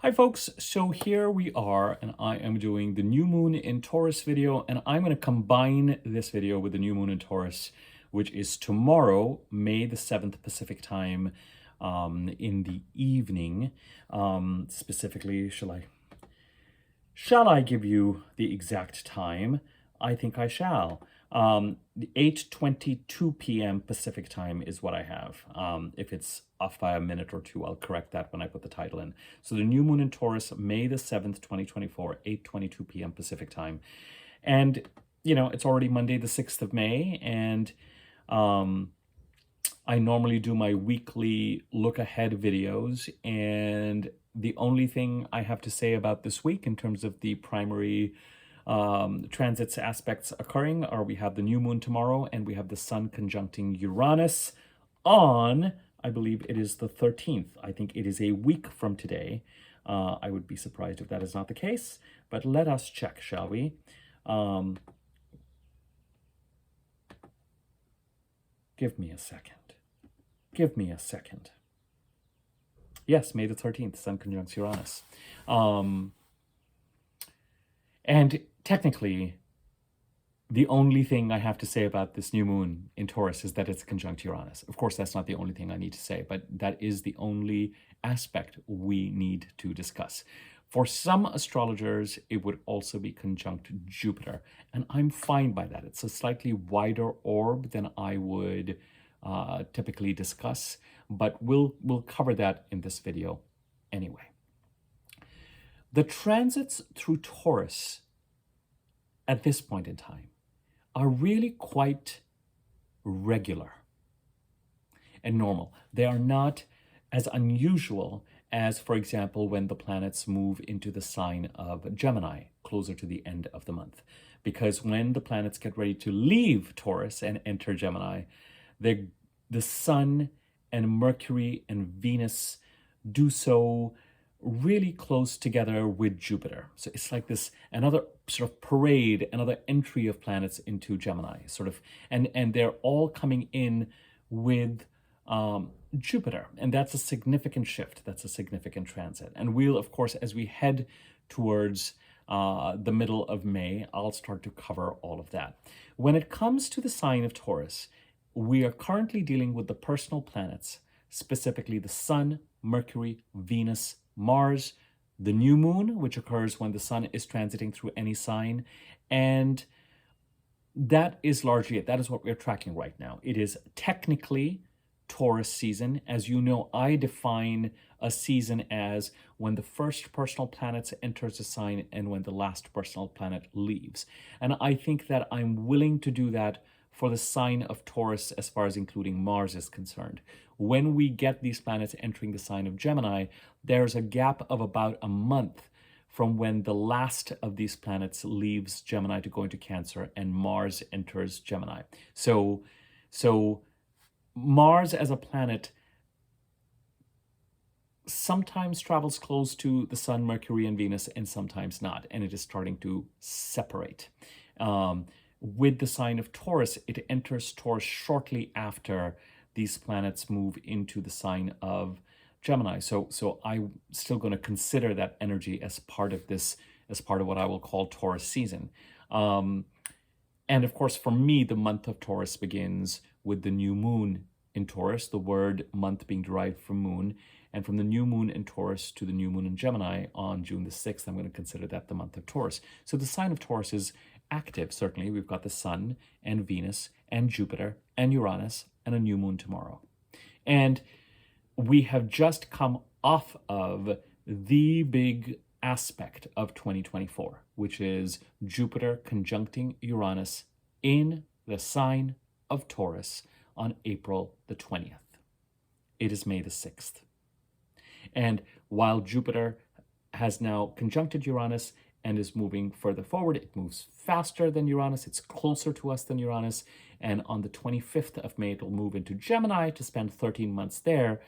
Hi folks, so here we are and I am doing the new moon in Taurus video, and I'm going to combine this video with the new moon in Taurus, which is tomorrow, May the 7th Pacific time, in the evening. Specifically, shall I give you the exact time? I think I shall. The 8:22 p.m. Pacific time is what I have. If it's off by a minute or two, I'll correct that when I put the title in. So the new moon in Taurus, May the 7th, 2024, 8:22 p.m. Pacific time. And, it's already Monday the 6th of May, and I normally do my weekly look ahead videos, and the only thing I have to say about this week in terms of the primary transits aspects occurring are we have the new moon tomorrow and we have the sun conjuncting Uranus on, I believe it is the 13th. I think it is a week from today. I would be surprised if that is not the case, but let us check, shall we? Give me a second. Give me a second. Yes, May the 13th, sun conjuncts Uranus. And technically, the only thing I have to say about this new moon in Taurus is that it's conjunct Uranus. Of course, that's not the only thing I need to say, but that is the only aspect we need to discuss. For some astrologers, it would also be conjunct Jupiter, and I'm fine by that. It's a slightly wider orb than I would typically discuss, but we'll cover that in this video anyway. The transits through Taurus at this point in time are really quite regular and normal. They are not as unusual as, for example, when the planets move into the sign of Gemini closer to the end of the month. Because when the planets get ready to leave Taurus and enter Gemini, the Sun and Mercury and Venus do so really close together with Jupiter. So it's like this, another sort of parade, another entry of planets into Gemini, sort of, and they're all coming in with Jupiter. And that's a significant shift. That's a significant transit. And we'll, of course, as we head towards the middle of May, I'll start to cover all of that. When it comes to the sign of Taurus, we are currently dealing with the personal planets, specifically the Sun, Mercury, Venus, Mars, the new moon, which occurs when the sun is transiting through any sign, and that is largely it. That is what we're tracking right now. It is technically Taurus season. As you know, I define a season as when the first personal planet enters a sign and when the last personal planet leaves. And I think that I'm willing to do that for the sign of Taurus as far as including Mars is concerned. When we get these planets entering the sign of Gemini, there's a gap of about a month from when the last of these planets leaves Gemini to go into Cancer and Mars enters Gemini. So Mars as a planet sometimes travels close to the Sun, Mercury, and Venus, and sometimes not, and it is starting to separate. With the sign of Taurus, it enters Taurus shortly after these planets move into the sign of Gemini. So I'm still going to consider that energy as part of this, as part of what I will call Taurus season. And of course, for me, the month of Taurus begins with the new moon in Taurus, the word month being derived from moon. And from the new moon in Taurus to the new moon in Gemini on June the 6th, I'm going to consider that the month of Taurus. So the sign of Taurus is active, certainly. We've got the Sun and Venus and Jupiter and Uranus and a new moon tomorrow. And we have just come off of the big aspect of 2024, which is Jupiter conjuncting Uranus in the sign of Taurus on April the 20th. It is May the 6th. And while Jupiter has now conjuncted Uranus and is moving further forward, it moves faster than Uranus, it's closer to us than Uranus, and on the 25th of May, it'll move into Gemini to spend 13 months there.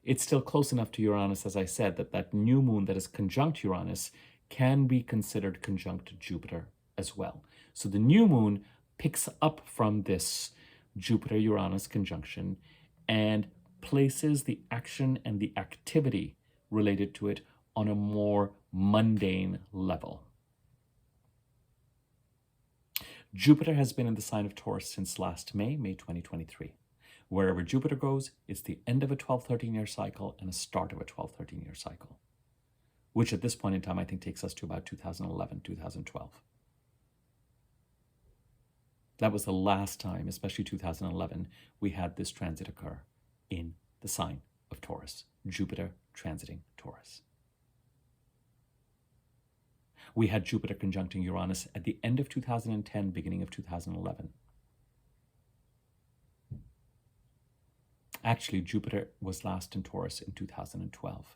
It's still close enough to Uranus, as I said, that new moon that is conjunct Uranus can be considered conjunct Jupiter as well. So the new moon picks up from this Jupiter-Uranus conjunction and places the action and the activity related to it on a more mundane level. Jupiter has been in the sign of Taurus since last May 2023. Wherever Jupiter goes, it's the end of a 12-13-year cycle and a start of a 12-13-year cycle, which at this point in time, I think takes us to about 2011, 2012. That was the last time, especially 2011, we had this transit occur in the sign of Taurus, Jupiter transiting Taurus. We had Jupiter conjuncting Uranus at the end of 2010, beginning of 2011. Actually, Jupiter was last in Taurus in 2012.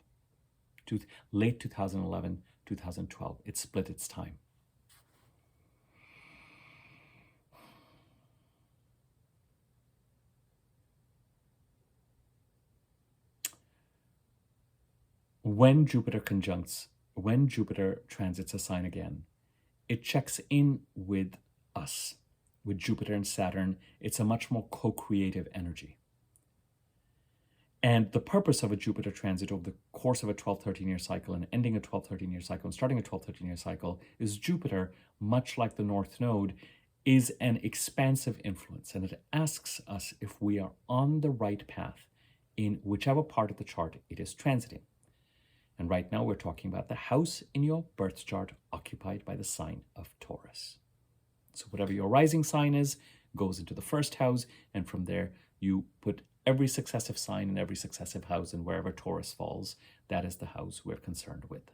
Late 2011, 2012. It split its time. When Jupiter transits a sign again, it checks in with us. With Jupiter and Saturn, it's a much more co-creative energy. And the purpose of a Jupiter transit over the course of a 12-13-year cycle and ending a 12-13-year cycle and starting a 12-13-year cycle is Jupiter, much like the North Node, is an expansive influence. And it asks us if we are on the right path in whichever part of the chart it is transiting. And right now we're talking about the house in your birth chart occupied by the sign of Taurus. So whatever your rising sign is, goes into the first house, and from there you put every successive sign in every successive house, and wherever Taurus falls, that is the house we're concerned with.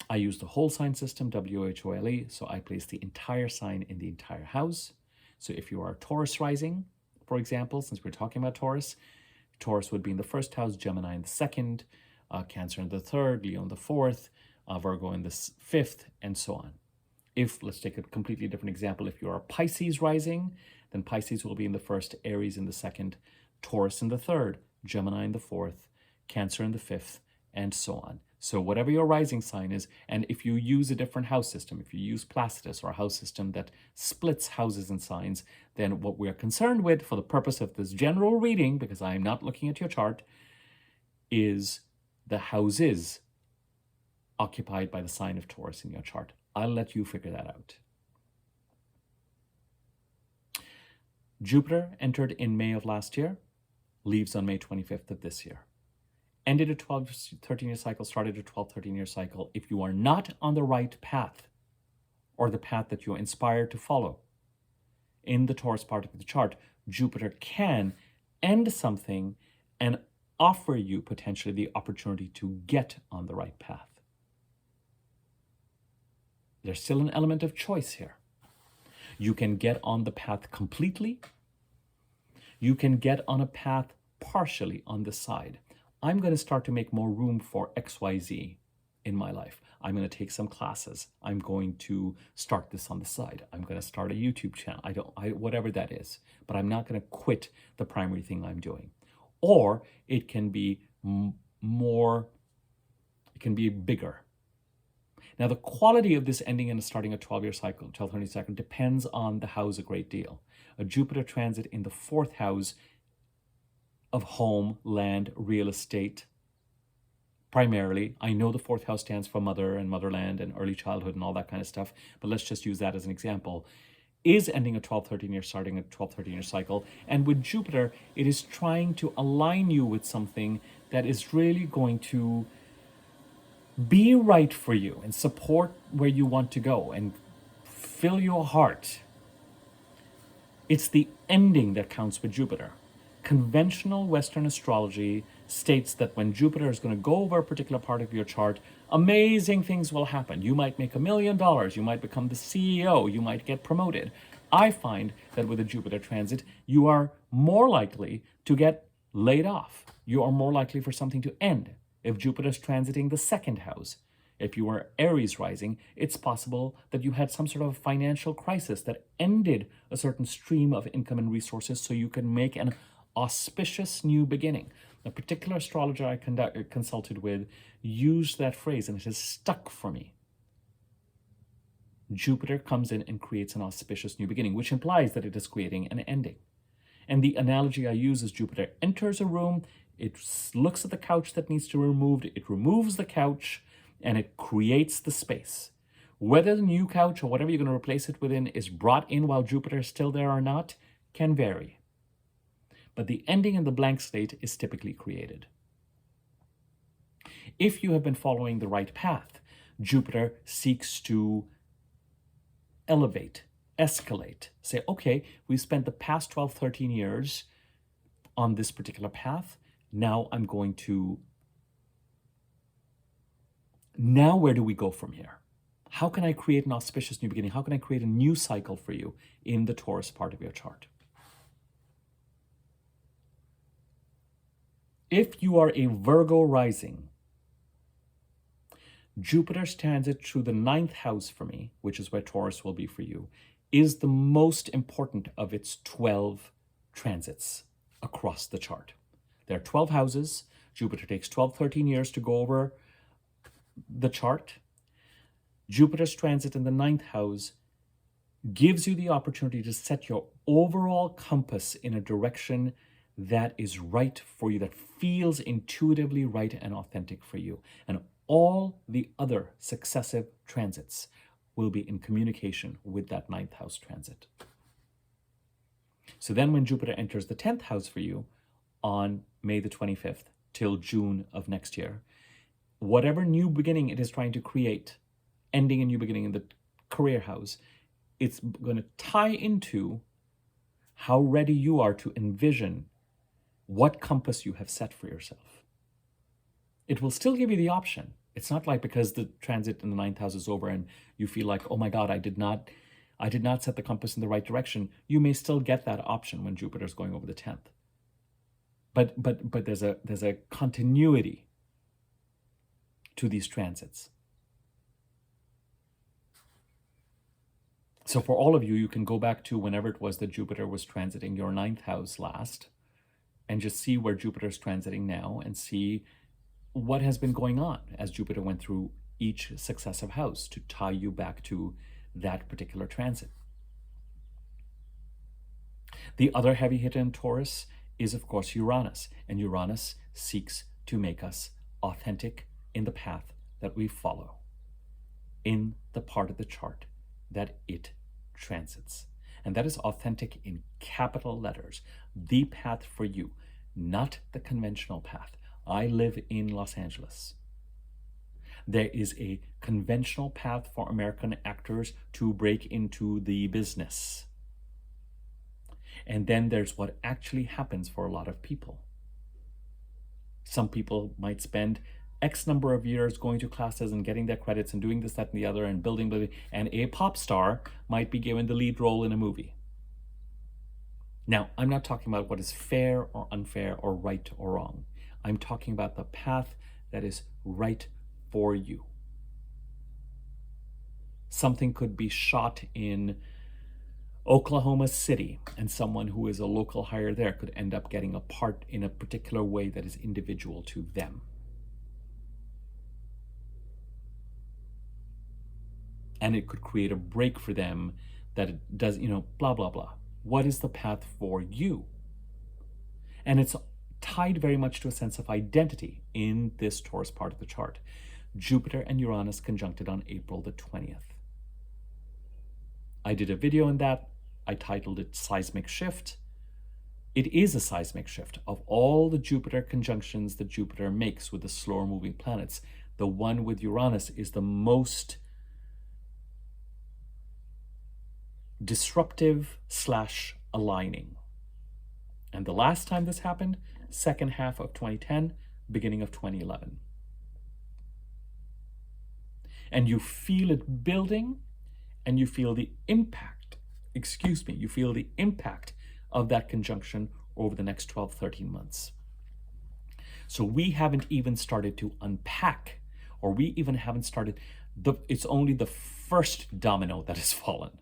I use the whole sign system, WHOLE, so I place the entire sign in the entire house. So if you are a Taurus rising, for example, since we're talking about Taurus would be in the first house, Gemini in the second, Cancer in the third, Leo in the fourth, Virgo in the fifth, and so on. If, let's take a completely different example, if you're a Pisces rising, then Pisces will be in the first, Aries in the second, Taurus in the third, Gemini in the fourth, Cancer in the fifth, and so on. So whatever your rising sign is, and if you use a different house system, if you use Placidus or a house system that splits houses and signs, then what we're concerned with for the purpose of this general reading, because I'm not looking at your chart, is the houses occupied by the sign of Taurus in your chart. I'll let you figure that out. Jupiter entered in May of last year, leaves on May 25th of this year. Ended a 12-13-year cycle, started a 12-13-year cycle. If you are not on the right path, or the path that you're inspired to follow, in the Taurus part of the chart, Jupiter can end something and offer you potentially the opportunity to get on the right path. There's still an element of choice here. You can get on the path completely. You can get on a path partially on the side. I'm going to start to make more room for XYZ in my life. I'm going to take some classes. I'm going to start this on the side. I'm going to start a YouTube channel. Whatever that is, but I'm not going to quit the primary thing I'm doing. Or it can be more, it can be bigger. Now, the quality of this ending and starting a 12-year cycle, 12-13 cycle, depends on the house a great deal. A Jupiter transit in the fourth house of home, land, real estate, primarily. I know the fourth house stands for mother and motherland and early childhood and all that kind of stuff, but let's just use that as an example, is ending a 12-13 year, starting a 12-13 year cycle. And with Jupiter, it is trying to align you with something that is really going to be right for you and support where you want to go and fill your heart. It's the ending that counts with Jupiter. Conventional Western astrology states that when Jupiter is going to go over a particular part of your chart, amazing things will happen. You might make $1 million. You might become the CEO. You might get promoted. I find that with a Jupiter transit, you are more likely to get laid off. You are more likely for something to end. If Jupiter is transiting the second house, if you were Aries rising, it's possible that you had some sort of financial crisis that ended a certain stream of income and resources so you can make an auspicious new beginning. A particular astrologer I consulted with used that phrase, and it has stuck for me. Jupiter comes in and creates an auspicious new beginning, which implies that it is creating an ending. And the analogy I use is Jupiter enters a room, It looks at the couch that needs to be removed, it removes the couch, and it creates the space. Whether the new couch or whatever you're going to replace it within is brought in while Jupiter is still there or not can vary. But the ending in the blank slate is typically created. If you have been following the right path, Jupiter seeks to elevate, escalate, say, okay, we've spent the past 12, 13 years on this particular path. Now where do we go from here? How can I create an auspicious new beginning? How can I create a new cycle for you in the Taurus part of your chart? If you are a Virgo rising, Jupiter's transit through the 9th house for me, which is where Taurus will be for you, is the most important of its 12 transits across the chart. There are 12 houses. Jupiter takes 12, 13 years to go over the chart. Jupiter's transit in the 9th house gives you the opportunity to set your overall compass in a direction that is right for you, that feels intuitively right and authentic for you. And all the other successive transits will be in communication with that 9th house transit. So then when Jupiter enters the 10th house for you on May the 25th till June of next year, whatever new beginning it is trying to create, ending a new beginning in the career house, it's going to tie into how ready you are to envision what compass you have set for yourself. It will still give you the option. It's not like because the transit in the 9th house is over and you feel like, oh my God, I did not set the compass in the right direction. You may still get that option when Jupiter's going over the 10th. But there's a continuity to these transits. So for all of you, you can go back to whenever it was that Jupiter was transiting your 9th house last and just see where Jupiter's transiting now and see what has been going on as Jupiter went through each successive house to tie you back to that particular transit. The other heavy hitter in Taurus is, of course, Uranus. And Uranus seeks to make us authentic in the path that we follow, in the part of the chart that it transits. And that is authentic in capital letters. The path for you, not the conventional path. I live in Los Angeles. There is a conventional path for American actors to break into the business. And then there's what actually happens for a lot of people. Some people might spend X number of years going to classes and getting their credits and doing this, that, and the other and building, and a pop star might be given the lead role in a movie. Now, I'm not talking about what is fair or unfair or right or wrong. I'm talking about the path that is right for you. Something could be shot in Oklahoma City, and someone who is a local hire there could end up getting a part in a particular way that is individual to them. And it could create a break for them that it does, blah, blah, blah. What is the path for you? And it's tied very much to a sense of identity in this Taurus part of the chart. Jupiter and Uranus conjuncted on April the 20th. I did a video on that. I titled it Seismic Shift. It is a seismic shift. Of all the Jupiter conjunctions that Jupiter makes with the slower moving planets, the one with Uranus is the most disruptive / aligning. And the last time this happened, second half of 2010, beginning of 2011. And you feel it building, and you feel the impact, you feel the impact of that conjunction over the next 12, 13 months. So we haven't even started to unpack, or we even haven't started, it's only the first domino that has fallen.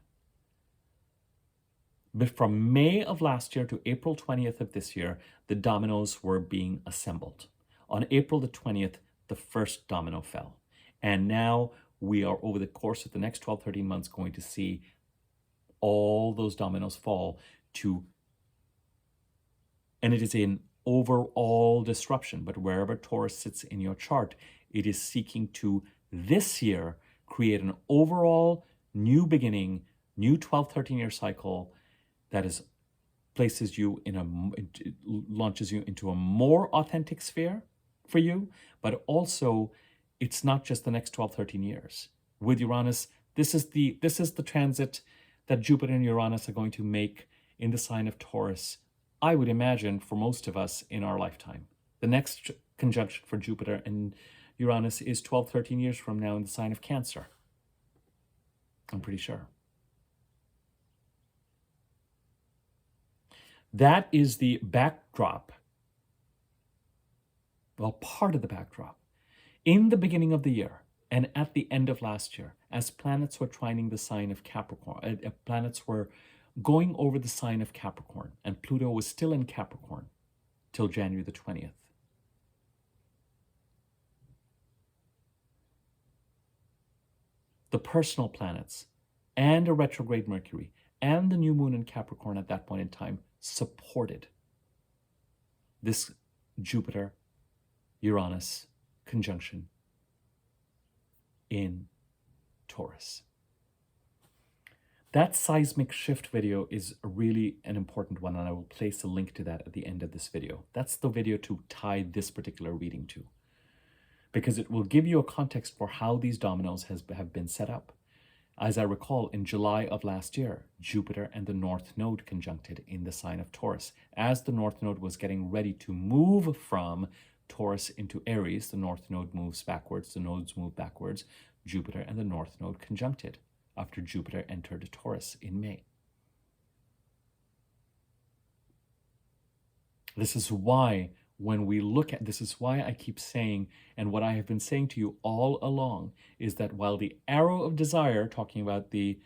But from May of last year to April 20th of this year, the dominoes were being assembled. On April the 20th, the first domino fell. And now we are, over the course of the next 12, 13 months, going to see all those dominoes fall to, and it is in overall disruption. But wherever Taurus sits in your chart, it is seeking to this year create an overall new beginning, new 12, 13-year cycle that is places you in it launches you into a more authentic sphere for you, but also it's not just the next 12, 13 years. With Uranus, this is the transit that Jupiter and Uranus are going to make in the sign of Taurus, I would imagine, for most of us in our lifetime. The next conjunction for Jupiter and Uranus is 12, 13 years from now in the sign of Cancer. I'm pretty sure. That is the backdrop. Well, part of the backdrop. In the beginning of the year and at the end of last year, as planets were trining the sign of Capricorn, planets were going over the sign of Capricorn, and Pluto was still in Capricorn till January the 20th. The personal planets and a retrograde Mercury and the new moon in Capricorn at that point in time supported this Jupiter-Uranus conjunction in Taurus. That seismic shift video is really an important one, and I will place a link to that at the end of this video. That's the video to tie this particular reading to, because it will give you a context for how these dominoes have been set up. As I recall, in July of last year, Jupiter and the North Node conjuncted in the sign of Taurus. As the North Node was getting ready to move from Taurus into Aries, the North Node moves backwards, the nodes move backwards. Jupiter and the North Node conjuncted after Jupiter entered Taurus in May. This is why this is why I keep saying, and what I have been saying to you all along, is that while the arrow of desire, talking about the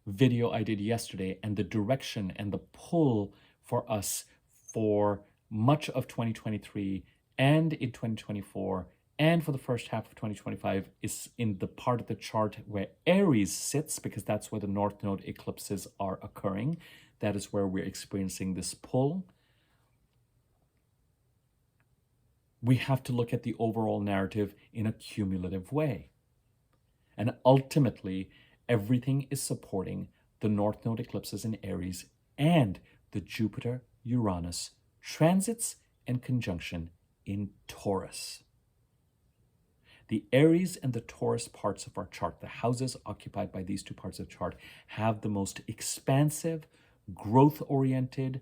video I did yesterday, and the direction and the pull for us for much of 2023 and in 2024 and for the first half of 2025 is in the part of the chart where Aries sits, because that's where the North Node eclipses are occurring. That is where we're experiencing this pull. We have to look at the overall narrative in a cumulative way. And ultimately, everything is supporting the North Node eclipses in Aries and the Jupiter-Uranus transits and conjunction in Taurus. The Aries and the Taurus parts of our chart, the houses occupied by these two parts of the chart, have the most expansive, growth-oriented,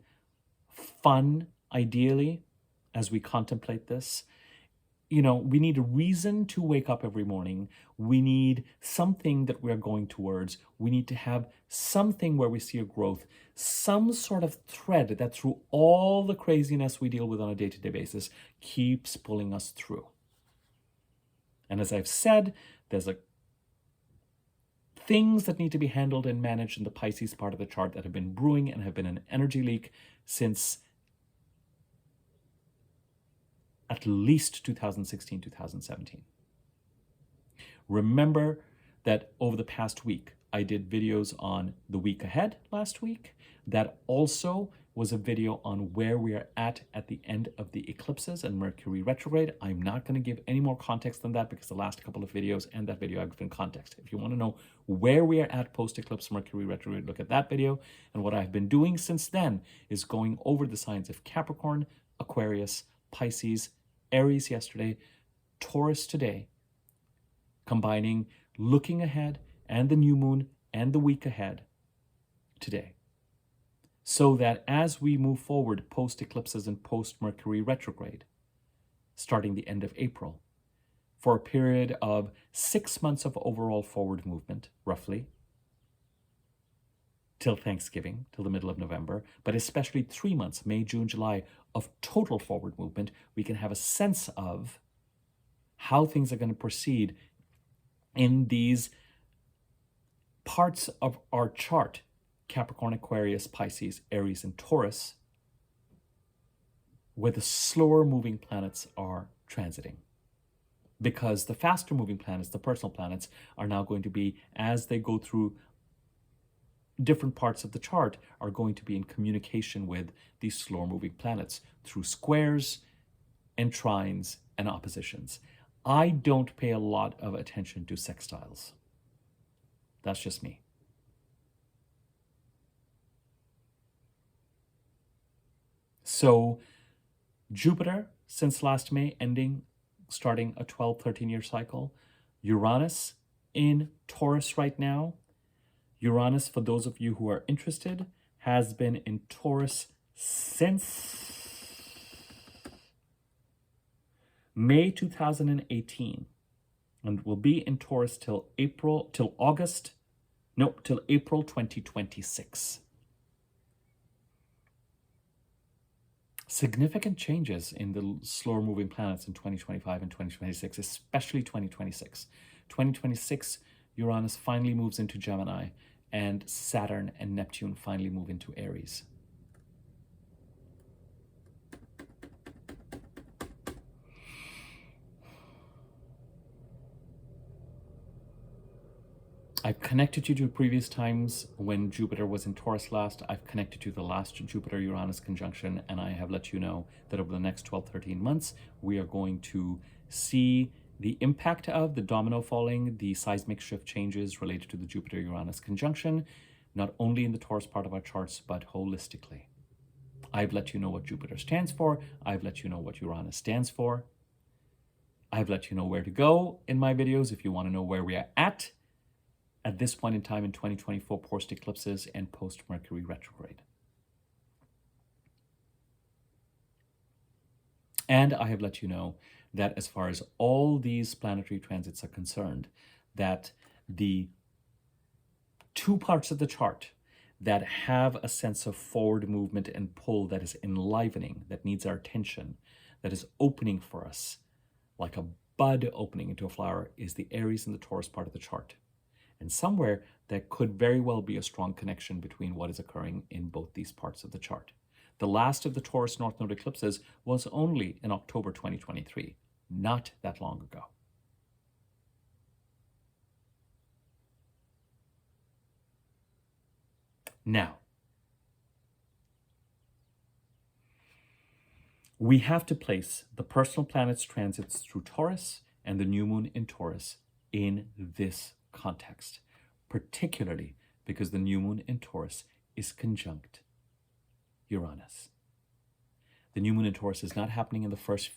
fun, ideally, as we contemplate this. You know, we need a reason to wake up every morning. We need something that we're going towards. We need to have something where we see a growth, some sort of thread that through all the craziness we deal with on a day-to-day basis keeps pulling us through. And as I've said, there's things that need to be handled and managed in the Pisces part of the chart that have been brewing and have been an energy leak since at least 2016, 2017. Remember that over the past week, I did videos on the week ahead last week. That also was a video on where we are at the end of the eclipses and Mercury retrograde. I'm not going to give any more context than that because the last couple of videos and that video I've given context. If you want to know where we are at post-eclipse Mercury retrograde, look at that video. And what I've been doing since then is going over the signs of Capricorn, Aquarius, Pisces, Aries yesterday, Taurus today, combining looking ahead and the new moon and the week ahead today. So that as we move forward post-eclipses and post-Mercury retrograde, starting the end of April, for a period of 6 months of overall forward movement, roughly, till Thanksgiving, till the middle of November, but especially 3 months, May, June, July, of total forward movement, we can have a sense of how things are going to proceed in these parts of our chart, Capricorn, Aquarius, Pisces, Aries, and Taurus, where the slower moving planets are transiting. Because the faster moving planets, the personal planets, are now going to be, as they go through different parts of the chart are going to be in communication with these slower moving planets through squares and trines and oppositions. I don't pay a lot of attention to sextiles. That's just me. So Jupiter, since last May, starting a 12, 13-year cycle. Uranus in Taurus right now. Uranus, for those of you who are interested, has been in Taurus since May 2018 and will be in Taurus till April 2026. Significant changes in the slower moving planets in 2025 and 2026, especially 2026. 2026, Uranus finally moves into Gemini, and Saturn and Neptune finally move into Aries. I've connected you to previous times when Jupiter was in Taurus last. I've connected you to the last Jupiter-Uranus conjunction, and I have let you know that over the next 12, 13 months, we are going to see the impact of the domino falling, the seismic shift changes related to the Jupiter-Uranus conjunction, not only in the Taurus part of our charts, but holistically. I've let you know what Jupiter stands for. I've let you know what Uranus stands for. I've let you know where to go in my videos if you want to know where we are at this point in time in 2024 post eclipses and post Mercury retrograde. And I have let you know that as far as all these planetary transits are concerned, that the two parts of the chart that have a sense of forward movement and pull that is enlivening, that needs our attention, that is opening for us like a bud opening into a flower, is the Aries and the Taurus part of the chart. And somewhere there could very well be a strong connection between what is occurring in both these parts of the chart. The last of the Taurus North Node eclipses was only in October 2023, not that long ago. Now, we have to place the personal planets' transits through Taurus and the new moon in Taurus in this context, particularly because the new moon in Taurus is conjunct Uranus. The new moon in Taurus is not happening in the first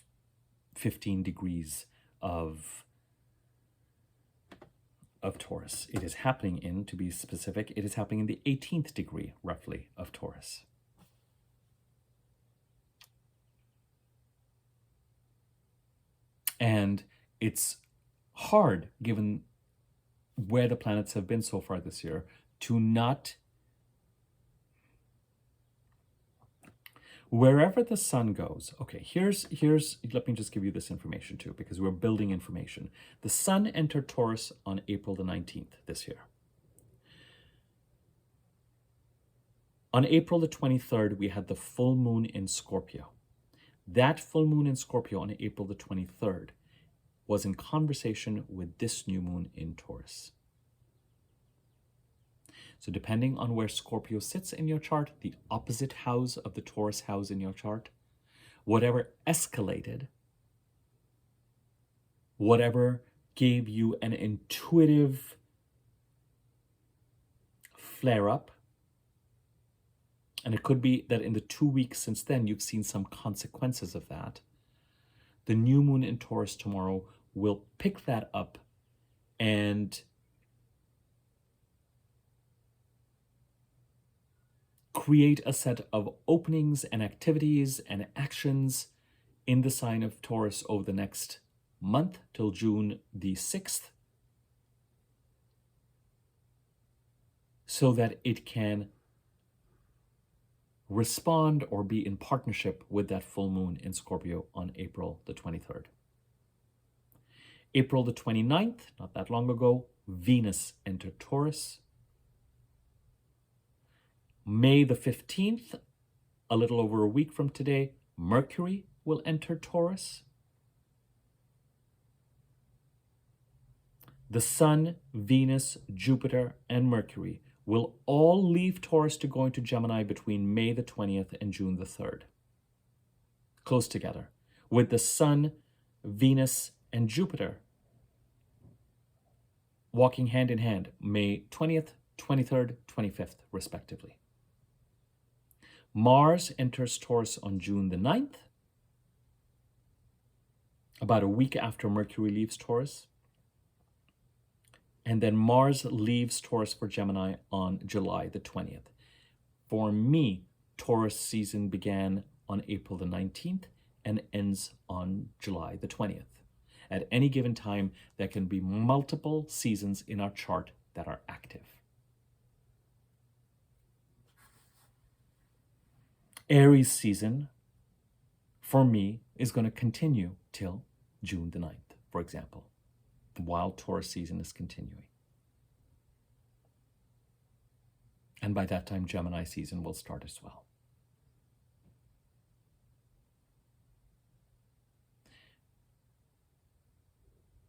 15 degrees of Taurus. It is happening in, to be specific, it is happening in the 18th degree, roughly, of Taurus. And it's hard, given where the planets have been so far this year, to not, wherever the sun goes. Okay, here's let me just give you this information too, because we're building information. The sun entered Taurus on April the 19th this year. On April the 23rd, we had the full moon in Scorpio. That full moon in Scorpio on April the 23rd was in conversation with this new moon in Taurus. So depending on where Scorpio sits in your chart, the opposite house of the Taurus house in your chart, whatever escalated, whatever gave you an intuitive flare-up, and it could be that in the 2 weeks since then, you've seen some consequences of that. The new moon in Taurus tomorrow will pick that up and create a set of openings and activities and actions in the sign of Taurus over the next month till June the 6th, so that it can respond or be in partnership with that full moon in Scorpio on April the 23rd. April the 29th, not that long ago, Venus entered Taurus. May the 15th, a little over a week from today, Mercury will enter Taurus. The Sun, Venus, Jupiter, and Mercury will all leave Taurus to go into Gemini between May the 20th and June the 3rd, close together, with the Sun, Venus, and Jupiter walking hand in hand, May 20th, 23rd, 25th, respectively. Mars enters Taurus on June the 9th, about a week after Mercury leaves Taurus. And then Mars leaves Taurus for Gemini on July the 20th. For me, Taurus season began on April the 19th and ends on July the 20th. At any given time, there can be multiple seasons in our chart that are active. Aries season, for me, is going to continue till June the 9th, for example, while Taurus season is continuing. And by that time, Gemini season will start as well.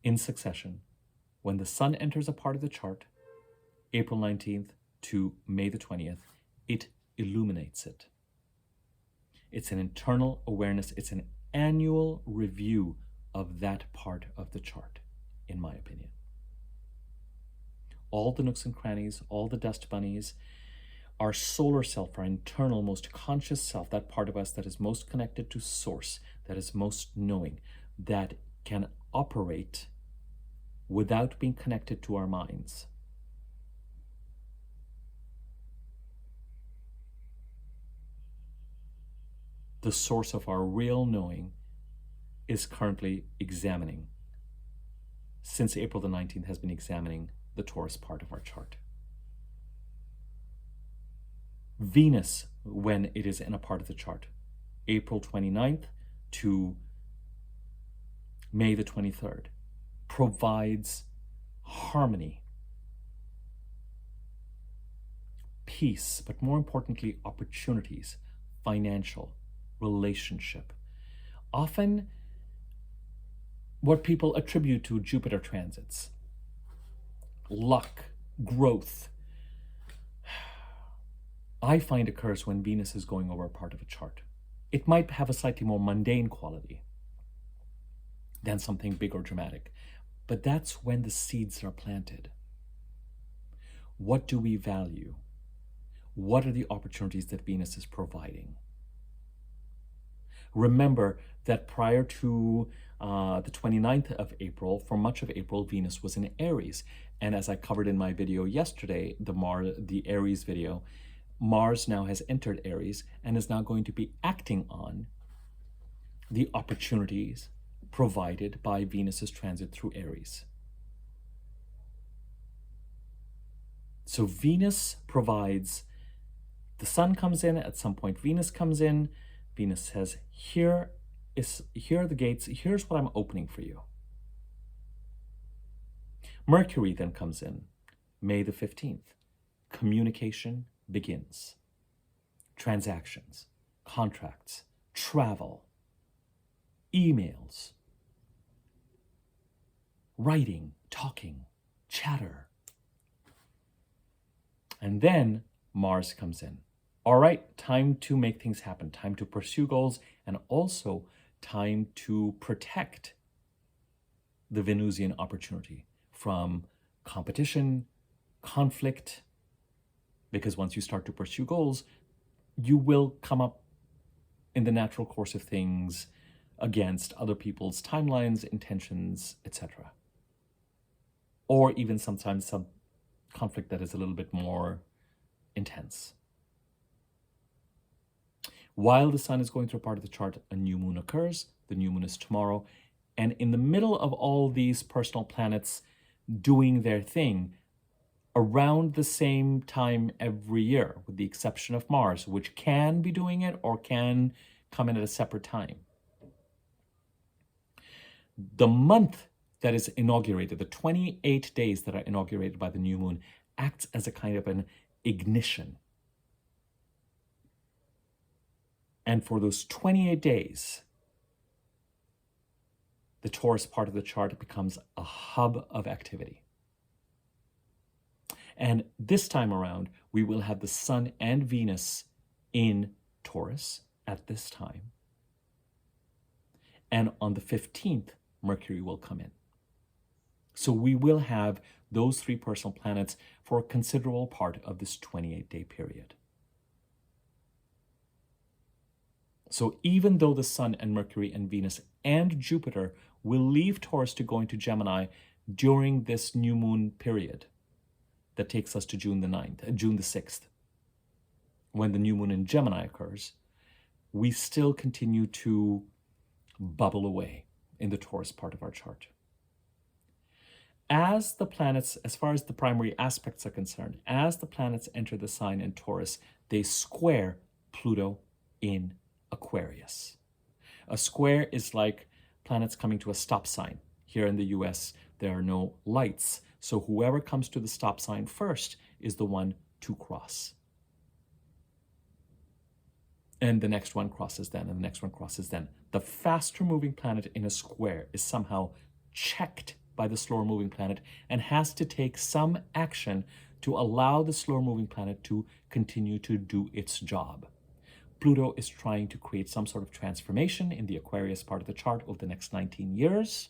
In succession, when the Sun enters a part of the chart, April 19th to May the 20th, it illuminates it. It's an internal awareness. It's an annual review of that part of the chart, in my opinion. All the nooks and crannies, all the dust bunnies, our solar self, our internal, most conscious self, that part of us that is most connected to source, that is most knowing, that can operate without being connected to our minds. The source of our real knowing is currently examining, since April the 19th, has been examining the Taurus part of our chart. Venus, when it is in a part of the chart, April 29th to May the 23rd, provides harmony, peace, but more importantly, opportunities, financial, relationship. Often what people attribute to Jupiter transits, luck, growth, I find occurs when Venus is going over a part of a chart. It might have a slightly more mundane quality than something big or dramatic, but that's when the seeds are planted. What do we value? What are the opportunities that Venus is providing? Remember that prior to the 29th of April, for much of April, Venus was in Aries. And as I covered in my video yesterday, the Aries video, Mars now has entered Aries and is now going to be acting on the opportunities provided by Venus's transit through Aries. So Venus provides, the Sun comes in, at some point Venus comes in, Venus says, here are the gates, here's what I'm opening for you. Mercury then comes in, May the 15th. Communication begins. Transactions, contracts, travel, emails, writing, talking, chatter. And then Mars comes in. All right, time to make things happen, time to pursue goals, and also time to protect the Venusian opportunity from competition, conflict, because once you start to pursue goals, you will come up in the natural course of things against other people's timelines, intentions, etc. Or even sometimes some conflict that is a little bit more intense. While the Sun is going through a part of the chart, a new moon occurs. The new moon is tomorrow. And in the middle of all these personal planets doing their thing, around the same time every year, with the exception of Mars, which can be doing it or can come in at a separate time. The month that is inaugurated, the 28 days that are inaugurated by the new moon, acts as a kind of an ignition. And for those 28 days, the Taurus part of the chart becomes a hub of activity. And this time around, we will have the Sun and Venus in Taurus at this time. And on the 15th, Mercury will come in. So we will have those three personal planets for a considerable part of this 28-day period. So even though the Sun and Mercury and Venus and Jupiter will leave Taurus to go into Gemini during this new moon period that takes us to June the 6th, when the new moon in Gemini occurs, we still continue to bubble away in the Taurus part of our chart. As the planets, as far as the primary aspects are concerned, as the planets enter the sign in Taurus, they square Pluto in Aquarius. A square is like planets coming to a stop sign. Here in the US, there are no lights, so whoever comes to the stop sign first is the one to cross. And the next one crosses then, and the next one crosses then. The faster moving planet in a square is somehow checked by the slower moving planet and has to take some action to allow the slower moving planet to continue to do its job. Pluto is trying to create some sort of transformation in the Aquarius part of the chart over the next 19 years.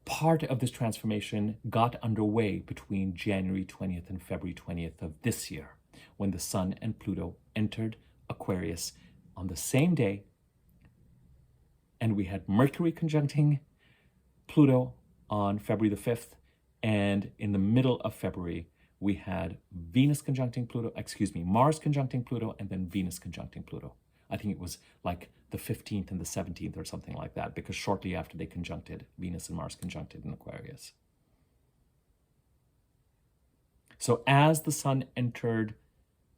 Part of this transformation got underway between January 20th and February 20th of this year, when the Sun and Pluto entered Aquarius on the same day, and we had Mercury conjuncting Pluto on February the 5th, and in the middle of February, we had Mars conjuncting Pluto, and then Venus conjuncting Pluto. I think it was like the 15th and the 17th or something like that, because shortly after they conjuncted, Venus and Mars conjuncted in Aquarius. So as the Sun entered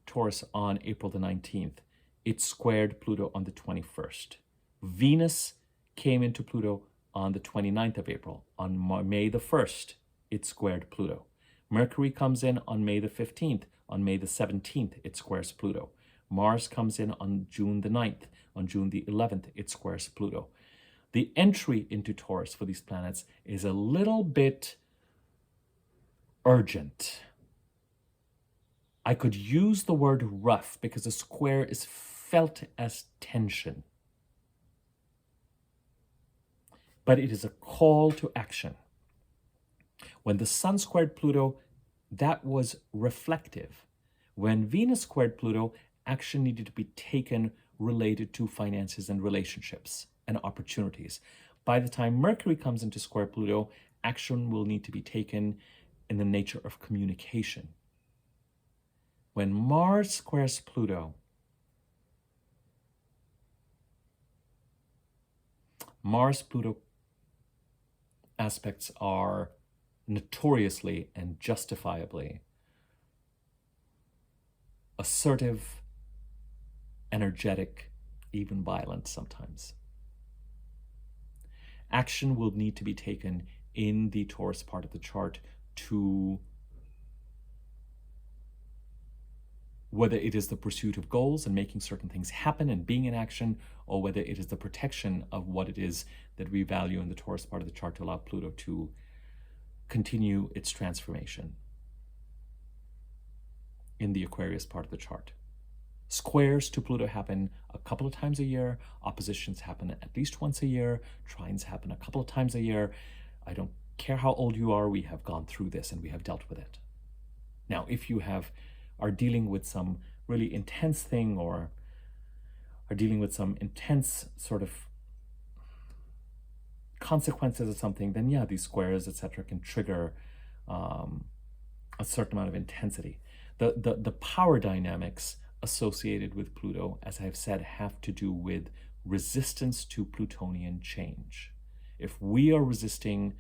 Taurus on April the 19th, it squared Pluto on the 21st. Venus came into Pluto on the 29th of April. On May the 1st, it squared Pluto. Mercury comes in on May the 15th. On May the 17th, it squares Pluto. Mars comes in on June the 9th. On June the 11th, it squares Pluto. The entry into Taurus for these planets is a little bit urgent. I could use the word rough because a square is felt as tension. But it is a call to action. When the Sun squared Pluto, that was reflective. When Venus squared Pluto, action needed to be taken related to finances and relationships and opportunities. By the time Mercury comes into square Pluto, action will need to be taken in the nature of communication. When Mars squares Pluto, Mars-Pluto aspects are notoriously and justifiably assertive, energetic, even violent sometimes. Action will need to be taken in the Taurus part of the chart to, whether it is the pursuit of goals and making certain things happen and being in action, or whether it is the protection of what it is that we value in the Taurus part of the chart to allow Pluto to continue its transformation in the Aquarius part of the chart. Squares to Pluto happen a couple of times a year. Oppositions happen at least once a year. Trines happen a couple of times a year. I don't care how old you are, we have gone through this and we have dealt with it. Now, if you are dealing with some really intense thing, or are dealing with some intense sort of consequences of something, then yeah, these squares, etc., can trigger a certain amount of intensity. The power dynamics associated with Pluto, as I've said, have to do with resistance to Plutonian change. If we are resisting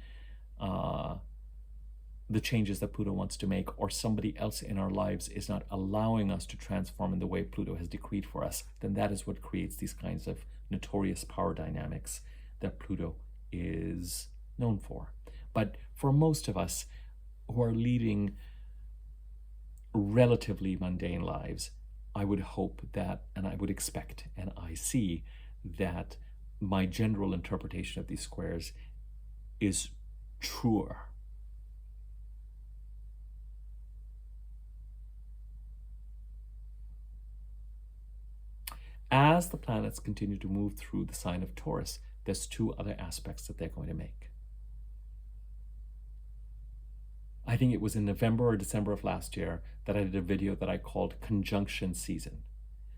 the changes that Pluto wants to make, or somebody else in our lives is not allowing us to transform in the way Pluto has decreed for us, then that is what creates these kinds of notorious power dynamics that Pluto is known for. But for most of us who are leading relatively mundane lives, I would hope that, and I would expect, and I see that my general interpretation of these squares is truer. As the planets continue to move through the sign of Taurus, there's two other aspects that they're going to make. I think it was in November or December of last year that I did a video that I called Conjunction Season,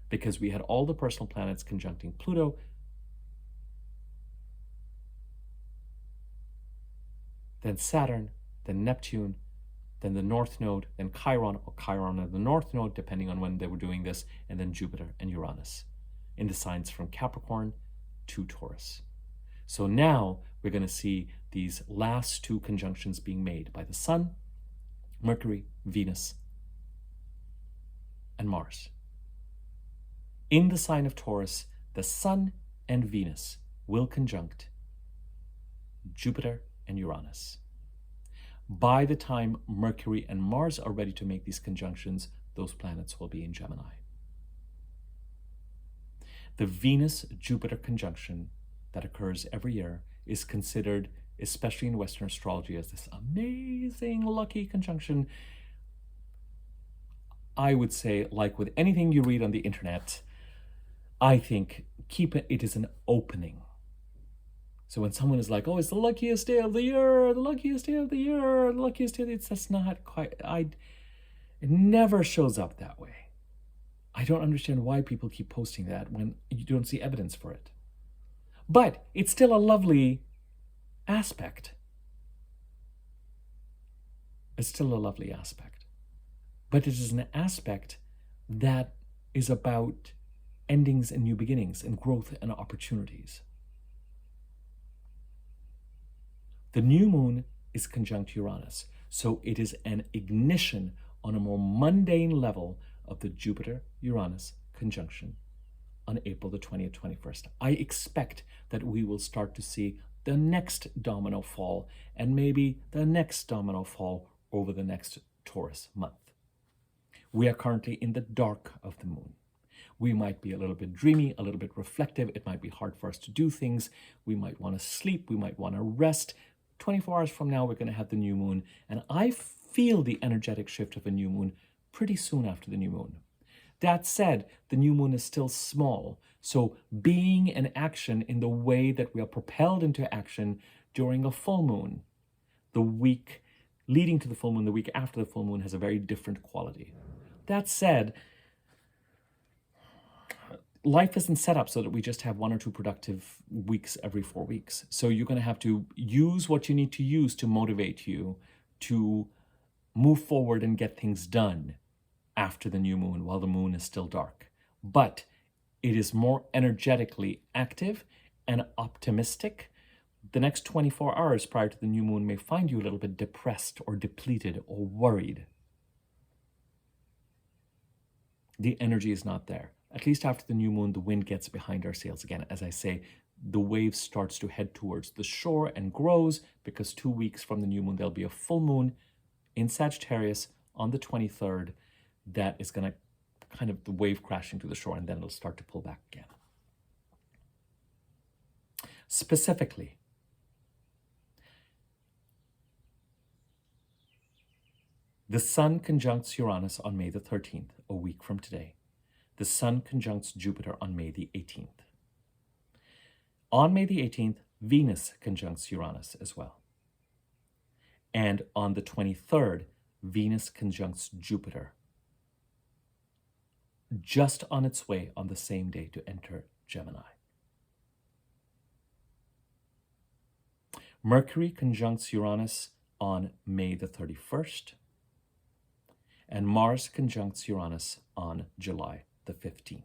because we had all the personal planets conjuncting Pluto, then Saturn, then Neptune, then the North Node, then Chiron, or Chiron and the North Node, depending on when they were doing this, and then Jupiter and Uranus in the signs from Capricorn to Taurus. So now we're going to see these last two conjunctions being made by the Sun, Mercury, Venus, and Mars. In the sign of Taurus, the Sun and Venus will conjunct Jupiter and Uranus. By the time Mercury and Mars are ready to make these conjunctions, those planets will be in Gemini. The Venus-Jupiter conjunction that occurs every year is considered, especially in Western astrology, as this amazing lucky conjunction. I would say, like with anything you read on the internet, I think keep it as an opening. So when someone is like, oh, it's the luckiest day of the year, the luckiest day of the year, the luckiest day of the year, that's not quite, it never shows up that way. I don't understand why people keep posting that when you don't see evidence for it. But it's still a lovely aspect. It's still a lovely aspect. But it is an aspect that is about endings and new beginnings and growth and opportunities. The new moon is conjunct Uranus, so it is an ignition on a more mundane level of the Jupiter-Uranus conjunction on April the 20th, 21st. I expect that we will start to see the next domino fall and maybe the next domino fall over the next Taurus month. We are currently in the dark of the moon. We might be a little bit dreamy, a little bit reflective. It might be hard for us to do things. We might want to sleep. We might want to rest. 24 hours from now, we're going to have the new moon. And I feel the energetic shift of a new moon pretty soon after the new moon. That said, the new moon is still small. So being in action in the way that we are propelled into action during a full moon, the week leading to the full moon, the week after the full moon has a very different quality. That said, life isn't set up so that we just have 1 or 2 productive weeks every 4 weeks. So you're going to have to use what you need to use to motivate you to move forward and get things done after the new moon while the moon is still dark. But it is more energetically active and optimistic. The next 24 hours prior to the new moon may find you a little bit depressed or depleted or worried. The energy is not there. At least after the new moon, the wind gets behind our sails again. As I say, the wave starts to head towards the shore and grows, because 2 weeks from the new moon, there'll be a full moon in Sagittarius on the 23rd that is going to kind of the wave crashing to the shore, and then it'll start to pull back again. Specifically, the Sun conjuncts Uranus on May the 13th, a week from today. The Sun conjuncts Jupiter on May the 18th. On May the 18th, Venus conjuncts Uranus as well. And on the 23rd, Venus conjuncts Jupiter, just on its way on the same day to enter Gemini. Mercury conjuncts Uranus on May the 31st, and Mars conjuncts Uranus on July the 15th.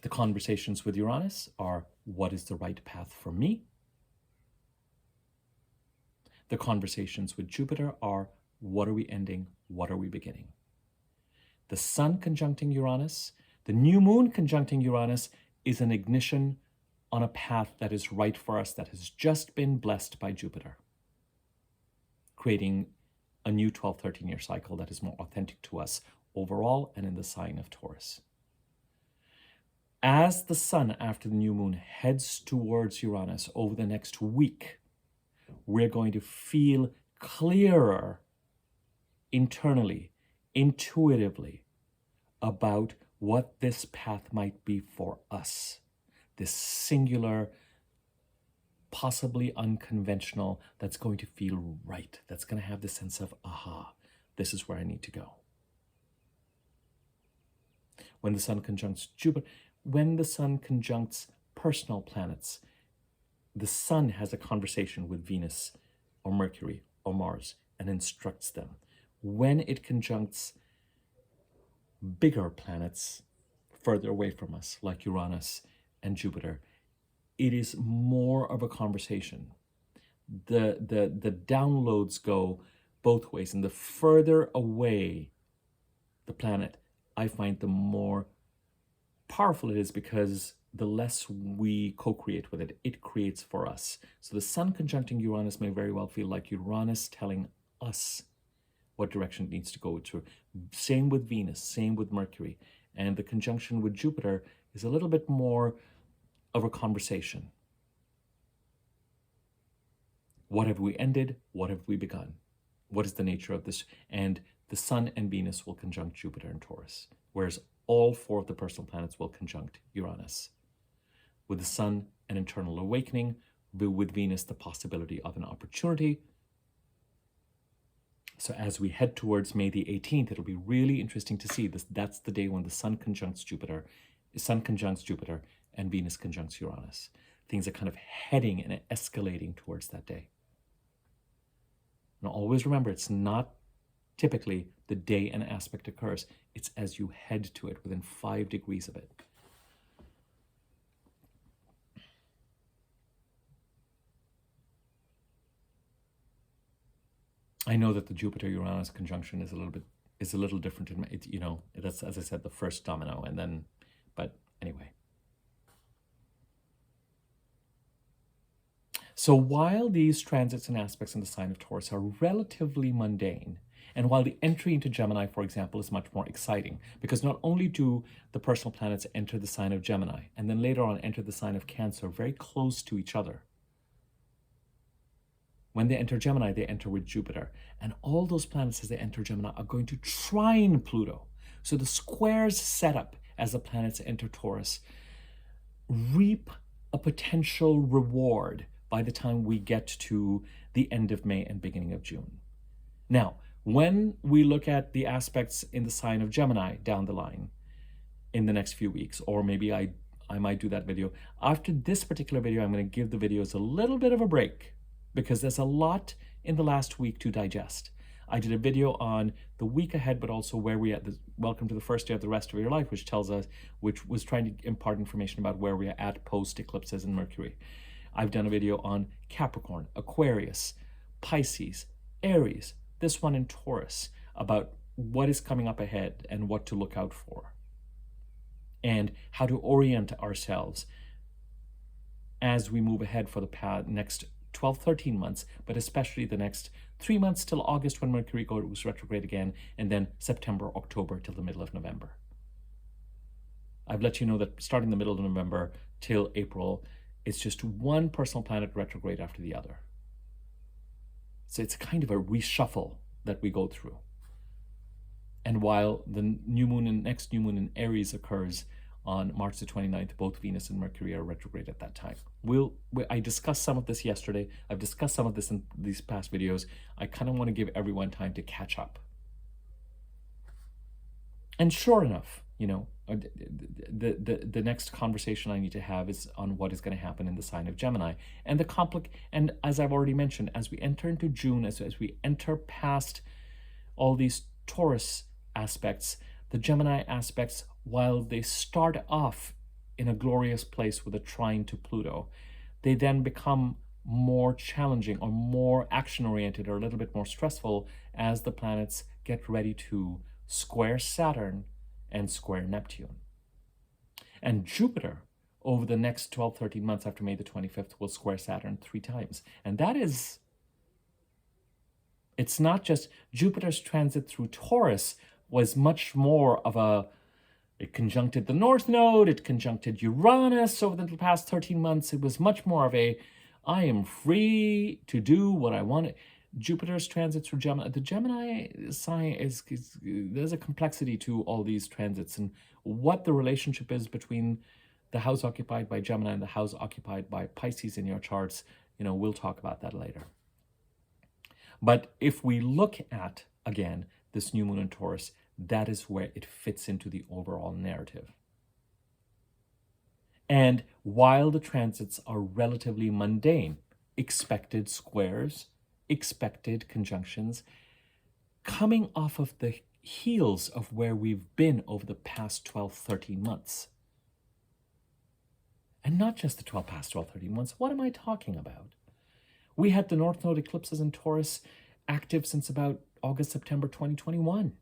The conversations with Uranus are, what is the right path for me? The conversations with Jupiter are, what are we ending? What are we beginning? The Sun conjuncting Uranus, the new moon conjuncting Uranus is an ignition on a path that is right for us, that has just been blessed by Jupiter, creating a new 12, 13-year cycle that is more authentic to us overall and in the sign of Taurus. As the Sun after the new moon heads towards Uranus over the next week, we're going to feel clearer internally, intuitively, about what this path might be for us. This singular, possibly unconventional, that's going to feel right, that's going to have the sense of, aha, this is where I need to go. When the sun conjuncts Jupiter, when the sun conjuncts personal planets, the sun has a conversation with Venus or Mercury or Mars and instructs them. When it conjuncts bigger planets further away from us, like Uranus and Jupiter, it is more of a conversation. The downloads go both ways, and the further away the planet, I find the more powerful it is, because the less we co-create with it, it creates for us. So the sun conjuncting Uranus may very well feel like Uranus telling us what direction it needs to go to. Same with Venus, same with Mercury. And the conjunction with Jupiter is a little bit more of a conversation. What have we ended? What have we begun? What is the nature of this? And the sun and Venus will conjunct Jupiter and Taurus, whereas all four of the personal planets will conjunct Uranus. With the sun, an internal awakening. With Venus, the possibility of an opportunity. So as we head towards May the 18th, it'll be really interesting to see this. That's the day when the sun conjuncts Jupiter, and Venus conjuncts Uranus. Things are kind of heading and escalating towards that day. Now always remember, it's not typically the day an aspect occurs. It's as you head to it, within 5 degrees of it. I know that the Jupiter-Uranus conjunction is a little different. That's, as I said, the first domino, and then, but anyway. So while these transits and aspects in the sign of Taurus are relatively mundane, and while the entry into Gemini, for example, is much more exciting, because not only do the personal planets enter the sign of Gemini, and then later on enter the sign of Cancer very close to each other. When they enter Gemini, they enter with Jupiter. And all those planets as they enter Gemini are going to trine Pluto. So the squares set up as the planets enter Taurus reap a potential reward by the time we get to the end of May and beginning of June. Now, when we look at the aspects in the sign of Gemini down the line in the next few weeks, or maybe I might do that video. After this particular video, I'm going to give the videos a little bit of a break, because there's a lot in the last week to digest. I did a video on the week ahead, but also where we at. Welcome to the first day of the rest of your life, which was trying to impart information about where we are at post eclipses in Mercury. I've done a video on Capricorn, Aquarius, Pisces, Aries, this one in Taurus, about what is coming up ahead and what to look out for, and how to orient ourselves as we move ahead for the next 12, 13 months, but especially the next 3 months till August when Mercury goes retrograde again, and then September, October till the middle of November. I've let you know that starting the middle of November till April, it's just one personal planet retrograde after the other. So it's kind of a reshuffle that we go through. And while the next new moon in Aries occurs on March the 29th, both Venus and Mercury are retrograde at that time. I discussed some of this yesterday. I've discussed some of this in these past videos. I kind of want to give everyone time to catch up. And sure enough, the next conversation I need to have is on what is going to happen in the sign of Gemini. And as I've already mentioned, as we enter into June, as we enter past all these Taurus aspects, the Gemini aspects, while they start off in a glorious place with a trine to Pluto, they then become more challenging or more action-oriented or a little bit more stressful as the planets get ready to square Saturn and square Neptune. And Jupiter, over the next 12, 13 months after May the 25th, will square Saturn 3 times. And it's not just Jupiter's transit through Taurus was much more of it conjuncted the North Node, it conjuncted Uranus over the past 13 months. It was much more of I am free to do what I want. Jupiter's transit through Gemini. The Gemini sign is there's a complexity to all these transits, and what the relationship is between the house occupied by Gemini and the house occupied by Pisces in your charts. We'll talk about that later. But if we look at, again, this new moon in Taurus, that is where it fits into the overall narrative. And while the transits are relatively mundane, expected squares, expected conjunctions, coming off of the heels of where we've been over the past 12, 13 months. And not just the past 12, 13 months. What am I talking about? We had the North Node eclipses in Taurus active since about August, September 2021.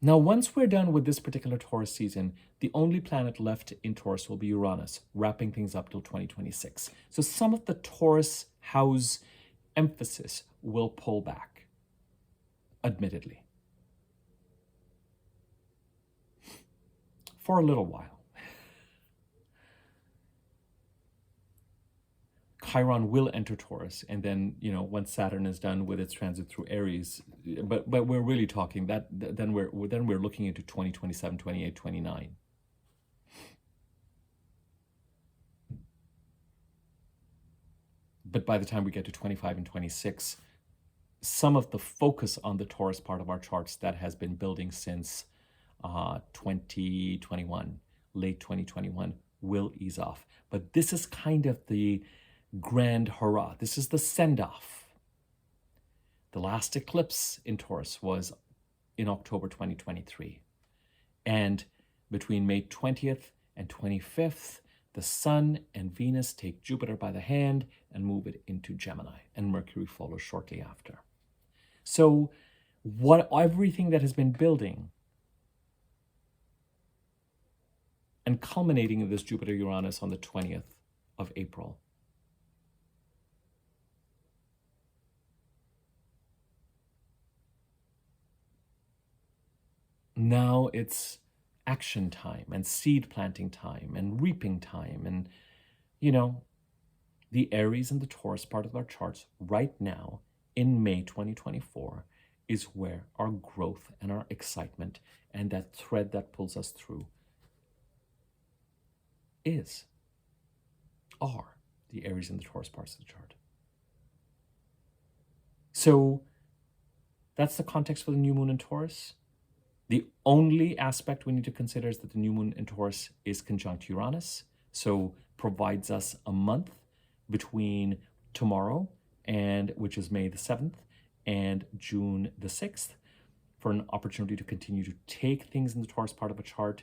Now, once we're done with this particular Taurus season, the only planet left in Taurus will be Uranus, wrapping things up till 2026. So some of the Taurus house emphasis will pull back, admittedly, for a little while. Chiron will enter Taurus, and then, once Saturn is done with its transit through Aries, but we're really talking that then we're looking into 2027, 28, 29. But by the time we get to 25 and 26, some of the focus on the Taurus part of our charts that has been building since 2021, late 2021, will ease off. But this is kind of the grand hurrah. This is the send-off. The last eclipse in Taurus was in October 2023. And between May 20th and 25th, the Sun and Venus take Jupiter by the hand and move it into Gemini, and Mercury follows shortly after. So everything that has been building and culminating in this Jupiter-Uranus on the 20th of April, now it's action time and seed planting time and reaping time. And, the Aries and the Taurus part of our charts right now in May 2024 is where our growth and our excitement and that thread that pulls us through are the Aries and the Taurus parts of the chart. So that's the context for the new moon in Taurus. The only aspect we need to consider is that the new moon in Taurus is conjunct Uranus, so provides us a month between tomorrow, which is May the 7th, and June the 6th, for an opportunity to continue to take things in the Taurus part of a chart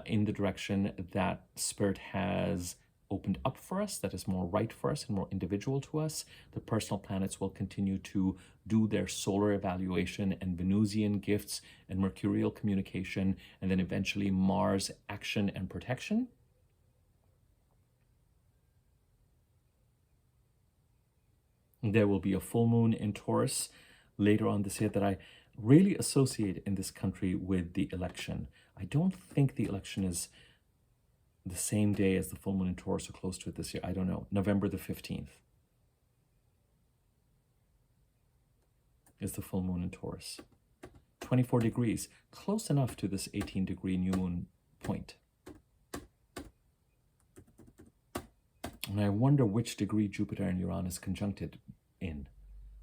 in the direction that Spirit has opened up for us, that is more right for us and more individual to us. The personal planets will continue to do their solar evaluation and Venusian gifts and Mercurial communication, and then eventually Mars action and protection. There will be a full moon in Taurus later on this year that I really associate in this country with the election. I don't think the election is the same day as the full moon in Taurus or close to it this year. I don't know. November the 15th is the full moon in Taurus. 24 degrees, close enough to this 18-degree new moon point. And I wonder which degree Jupiter and Uranus conjuncted in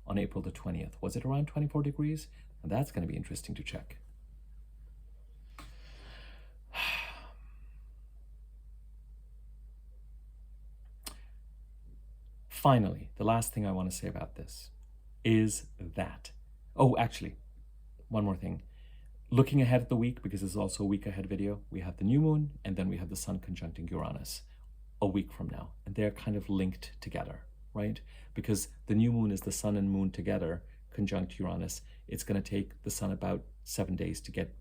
on April the 20th. Was it around 24 degrees? And that's going to be interesting to check. Finally, the last thing I want to say about this is that, actually, one more thing. Looking ahead at the week, because this is also a week ahead video, we have the new moon and then we have the Sun conjuncting Uranus a week from now. And they're kind of linked together, right? Because the new moon is the Sun and moon together, conjunct Uranus. It's going to take the Sun about 7 days to get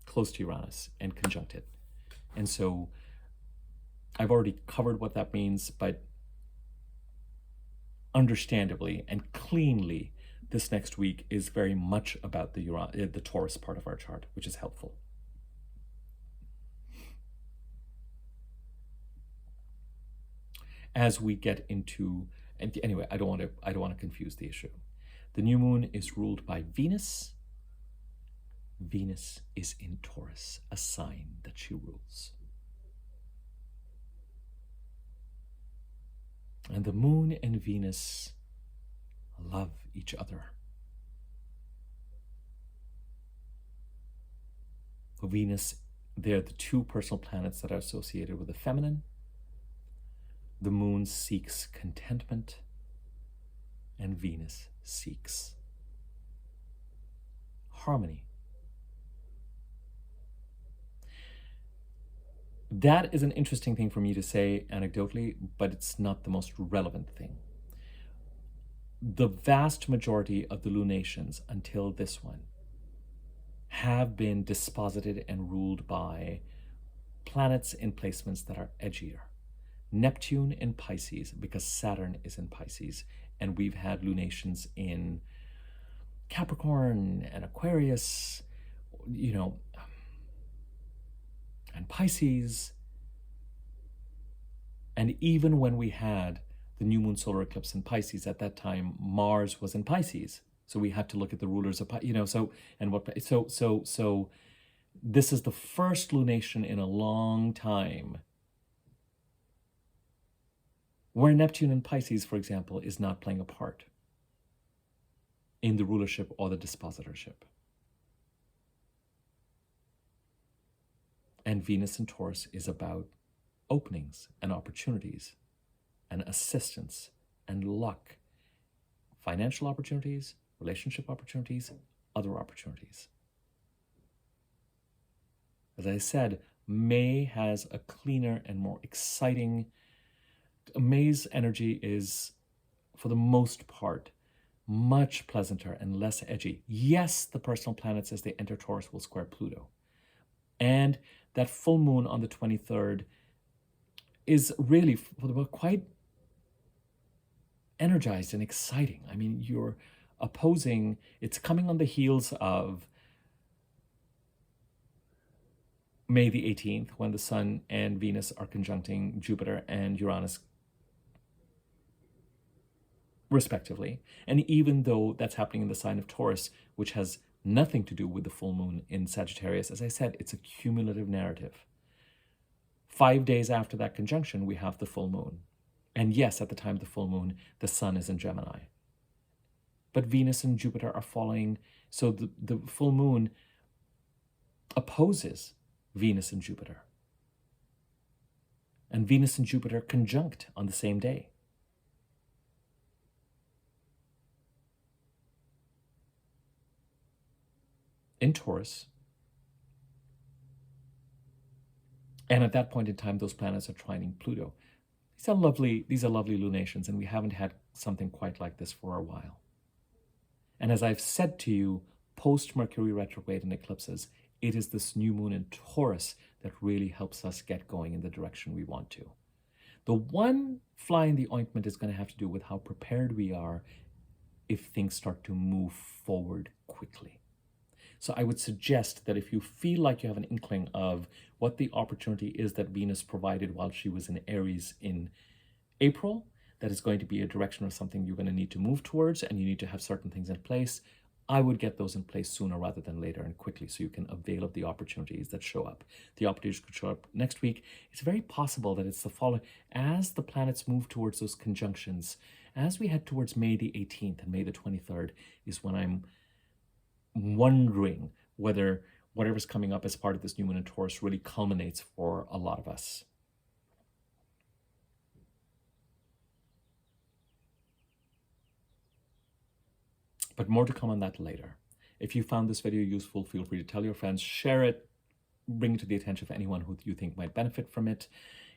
close to Uranus and conjunct it. And so I've already covered what that means, but understandably and cleanly, this next week is very much about the Taurus part of our chart, which is helpful. As we get into, and anyway, I don't want to confuse the issue. The new moon is ruled by Venus. Venus is in Taurus, a sign that she rules. And the moon and Venus love each other. Venus, they're the two personal planets that are associated with the feminine. The moon seeks contentment, and Venus seeks harmony. That is an interesting thing for me to say anecdotally, but it's not the most relevant thing. The vast majority of the lunations until this one have been disposited and ruled by planets in placements that are edgier. Neptune in Pisces, because Saturn is in Pisces, and we've had lunations in Capricorn and Aquarius, and Pisces. And even when we had the new moon solar eclipse in Pisces, at that time Mars was in Pisces, so we had to look at the rulers of so this is the first lunation in a long time where Neptune in Pisces, for example, is not playing a part in the rulership or the dispositorship. And Venus in Taurus is about openings and opportunities and assistance and luck, financial opportunities, relationship opportunities, other opportunities. As I said, May has a cleaner and more exciting. May's energy is, for the most part, much pleasanter and less edgy. Yes, the personal planets as they enter Taurus will square Pluto. And that full moon on the 23rd is really, for the most, quite energized and exciting. I mean, you're opposing, it's coming on the heels of May the 18th, when the Sun and Venus are conjuncting Jupiter and Uranus, respectively. And even though that's happening in the sign of Taurus, which has nothing to do with the full moon in Sagittarius, as I said, it's a cumulative narrative. 5 days after that conjunction, we have the full moon. And yes, at the time of the full moon, the Sun is in Gemini. But Venus and Jupiter are following, so the full moon opposes Venus and Jupiter. And Venus and Jupiter conjunct on the same day. In Taurus. And at that point in time, those planets are trining Pluto. These are lovely lunations, and we haven't had something quite like this for a while. And as I've said to you, post-Mercury retrograde and eclipses, it is this new moon in Taurus that really helps us get going in the direction we want to. The one fly in the ointment is going to have to do with how prepared we are if things start to move forward quickly. So I would suggest that if you feel like you have an inkling of what the opportunity is that Venus provided while she was in Aries in April, that is going to be a direction or something you're going to need to move towards, and you need to have certain things in place, I would get those in place sooner rather than later and quickly, so you can avail of the opportunities that show up. The opportunities could show up next week. It's very possible that it's the following, as the planets move towards those conjunctions, as we head towards May the 18th and May the 23rd is when I'm wondering whether whatever's coming up as part of this new moon in Taurus really culminates for a lot of us. But more to come on that later. If you found this video useful, feel free to tell your friends, share it, bring it to the attention of anyone who you think might benefit from it.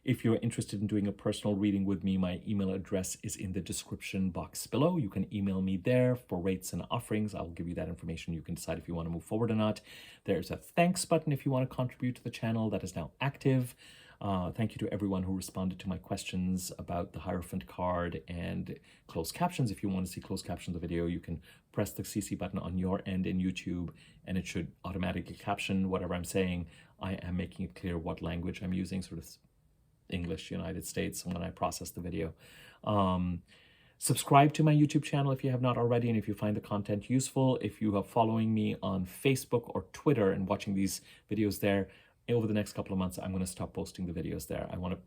If you're interested in doing a personal reading with me, my email address is in the description box below. You can email me there for rates and offerings. I'll give you that information. You can decide if you want to move forward or not. There's a thanks button if you want to contribute to the channel that is now active. Thank you to everyone who responded to my questions about the Hierophant card and closed captions. If you want to see closed caption of the video, you can press the CC button on your end in YouTube, and it should automatically caption whatever I'm saying. I am making it clear what language I'm using, sort of English, United States, when I process the video. Subscribe to my YouTube channel if you have not already, and if you find the content useful. If you are following me on Facebook or Twitter and watching these videos there, over the next couple of months, I'm going to stop posting the videos there. I want to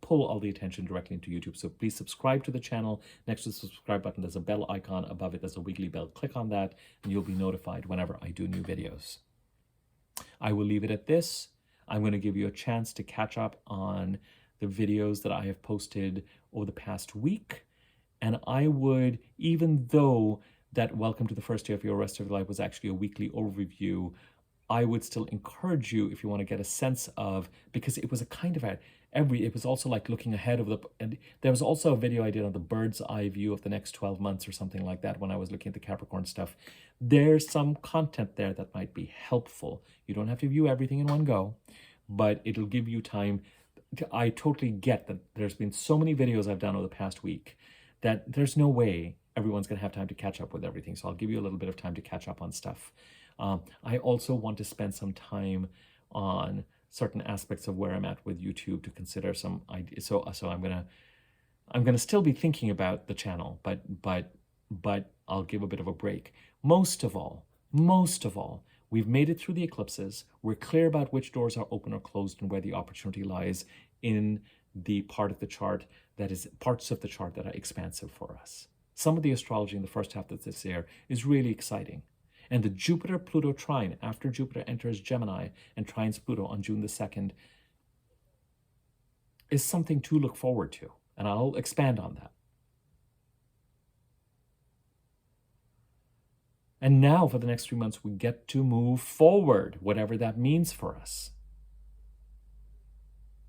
pull all the attention directly into YouTube. So please subscribe to the channel. Next to the subscribe button, there's a bell icon. Above it, there's a wiggly bell. Click on that, and you'll be notified whenever I do new videos. I will leave it at this. I'm going to give you a chance to catch up on the videos that I have posted over the past week. And I would, even though that Welcome to the First Day of Your Rest of Your Life was actually a weekly overview, I would still encourage you, if you want to get a sense of, because it was a kind of it was also like looking ahead of and there was also a video I did on the bird's eye view of the next 12 months or something like that when I was looking at the Capricorn stuff. There's some content there that might be helpful. You don't have to view everything in one go, but it'll give you time. I totally get that there's been so many videos I've done over the past week that there's no way everyone's going to have time to catch up with everything. So I'll give you a little bit of time to catch up on stuff. I also want to spend some time on certain aspects of where I'm at with YouTube to consider some ideas. So I'm gonna still be thinking about the channel, but I'll give a bit of a break. Most of all, we've made it through the eclipses. We're clear about which doors are open or closed and where the opportunity lies in the part of the chart that is parts of the chart that are expansive for us. Some of the astrology in the first half of this year is really exciting. And the Jupiter-Pluto trine, after Jupiter enters Gemini and trines Pluto on June the 2nd, is something to look forward to. And I'll expand on that. And now for the next 3 months, we get to move forward, whatever that means for us.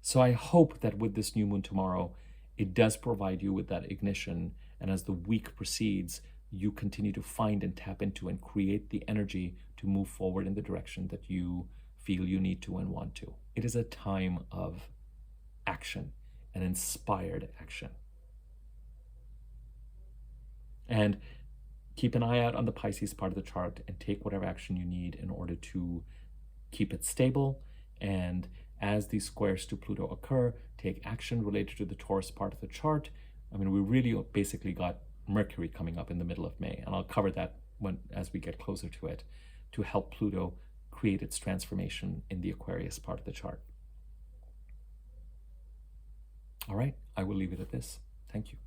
So I hope that with this new moon tomorrow, it does provide you with that ignition. And as the week proceeds, you continue to find and tap into and create the energy to move forward in the direction that you feel you need to and want to. It is a time of action, an inspired action. And keep an eye out on the Pisces part of the chart and take whatever action you need in order to keep it stable. And as these squares to Pluto occur, take action related to the Taurus part of the chart. I mean, we really basically got Mercury coming up in the middle of May, and I'll cover that as we get closer to it, to help Pluto create its transformation in the Aquarius part of the chart. All right, I will leave it at this. Thank you.